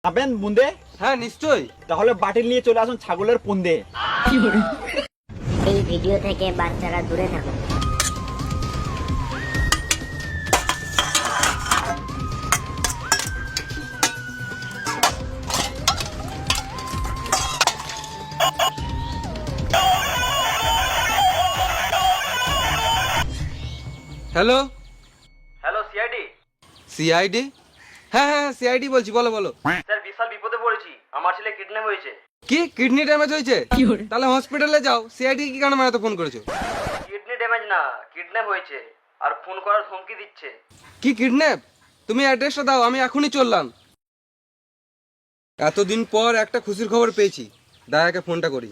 খাবেন বুন্দে? হ্যাঁ নিশ্চয়ই। তাহলে বাটিল নিয়ে চলে আসুন ছাগলের পুন্দে। এই ভিডিও থেকে বাচ্চারা দূরে থাকুন। Hello hello CID. সিআইডি? হ্যাঁ হ্যাঁ সিআইডি বলছি, বলো বলো। স্যার বিশাল বিপদে পড়েছি, আমার ছেলে কিডন্যাপ হয়েছে। কি কিডনি ড্যামেজ হয়েছে? তাহলে হসপিটালে যাও। সিআইডি কি কারণে এত ফোন করেছো? কিডনি ড্যামেজ না, কিডন্যাপ হয়েছে আর ফোন করার ধমকি দিচ্ছে। কি কিডন্যাপ? তুমি অ্যাড্রেসটা দাও, আমি এখনই চললাম। এতদিন পর একটা খুশির খবর পেয়েছি, দায়াকে ফোনটা করি।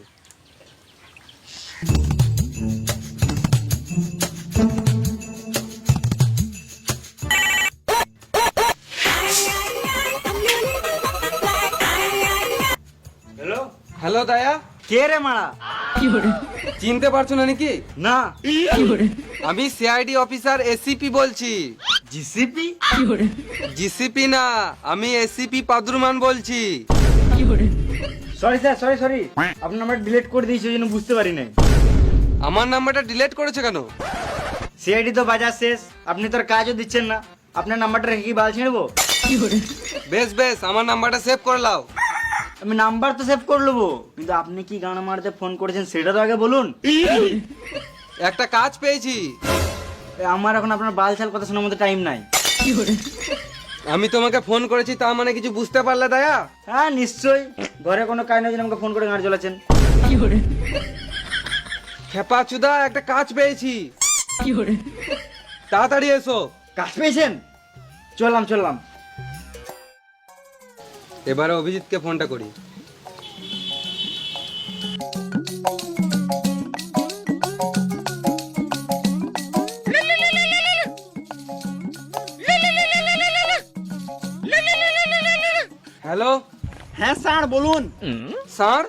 হ্যালো, হ্যালো দায়া, কে রে মারা? চিনতে পারছো না নাকি? না। আমি সিআইডি অফিসার এসিপি বলছি। জিসিপি? জিসিপি না, আমি এসিপি পাদুরমান বলছি। সরি স্যার, সরি আপনার নাম্বার ডিলিট করে দিয়েছি, ওই জন্য বুঝতে পারি নাই। আমার নাম্বারটা ডিলিট করেছে কেন? সিআইডি তো বাজার শেষ, আপনি তো আর কাজও দিচ্ছেন না, আপনার নাম্বারটা রেখে কি বাল ছিঁড়বো? বেশ বেশ, আমার নাম্বারটা সেভ করে নাও। আমি নাম্বার তো সেভ করে নেবো, কিন্তু আপনি কি গান মারতে ফোন করেছেন সেটা তো আগে বলুন। একটা কাজ পেয়েছি। আমার এখন আপনার বাল ছাল কথা শোনার মতো টাইম নাই। আমি তোমাকে ফোন করেছি, তার মানে কিছু বুঝতে পারলে দায়া? হ্যাঁ নিশ্চয়ই, ঘরে কোনো কাজ নেই, আমাকে ফোন করে গাড়ি চলাচ্ছেন। খেপা চুদা, একটা কাজ পেয়েছি। তাড়াতাড়ি এসো। কাজ পেয়েছেন? চললাম। এবারে অভিজিৎকে ফোনটা করি। হ্যালো হ্যাঁ স্যার বলুন। স্যার,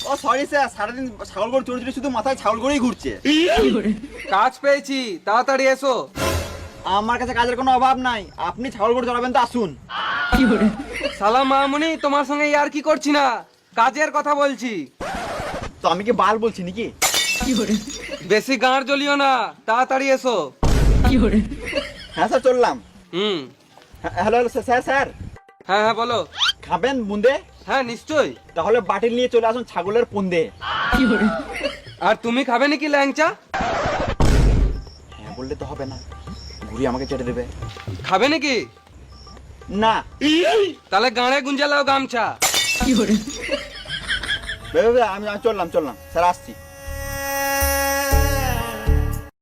ও সরি স্যার, সারাদিন ছাগল গরু চড়ে চড়ে শুধু মাথায় ছাগল গরুই ঘুরছে। কাজ পেয়েছি, তাড়াতাড়ি এসো। আমার কাছে কাজের কোনো অভাব নাই, আপনি ছাগল গরু চড়াবেন তো আসুন। সালাম মামুনি, তোমার সঙ্গে আর কি করছি না, কাজের কথা বলছি। তো আমি কি বাল বলছি নাকি? বেশি গাঁড় জ্বলিও না, তাড়াতাড়ি এসো। হ্যাঁ স্যার চললাম। হ্যালো স্যার স্যার, হ্যাঁ হ্যাঁ বলো। খাবেন বুন্দে? হ্যাঁ নিশ্চয়ই। তাহলে বাটিল নিয়ে চলে আসুন ছাগলের পুন্দে। আর তুমি খাবে নাকি ল্যাংচা? হ্যাঁ বললে তো হবে না, ঘুরি আমাকে চেটে দেবে। খাবে নাকি? না। তাহলে গাঁড়ে গুঞ্জে লাও গামছা। আমি চললাম স্যার, আসছি।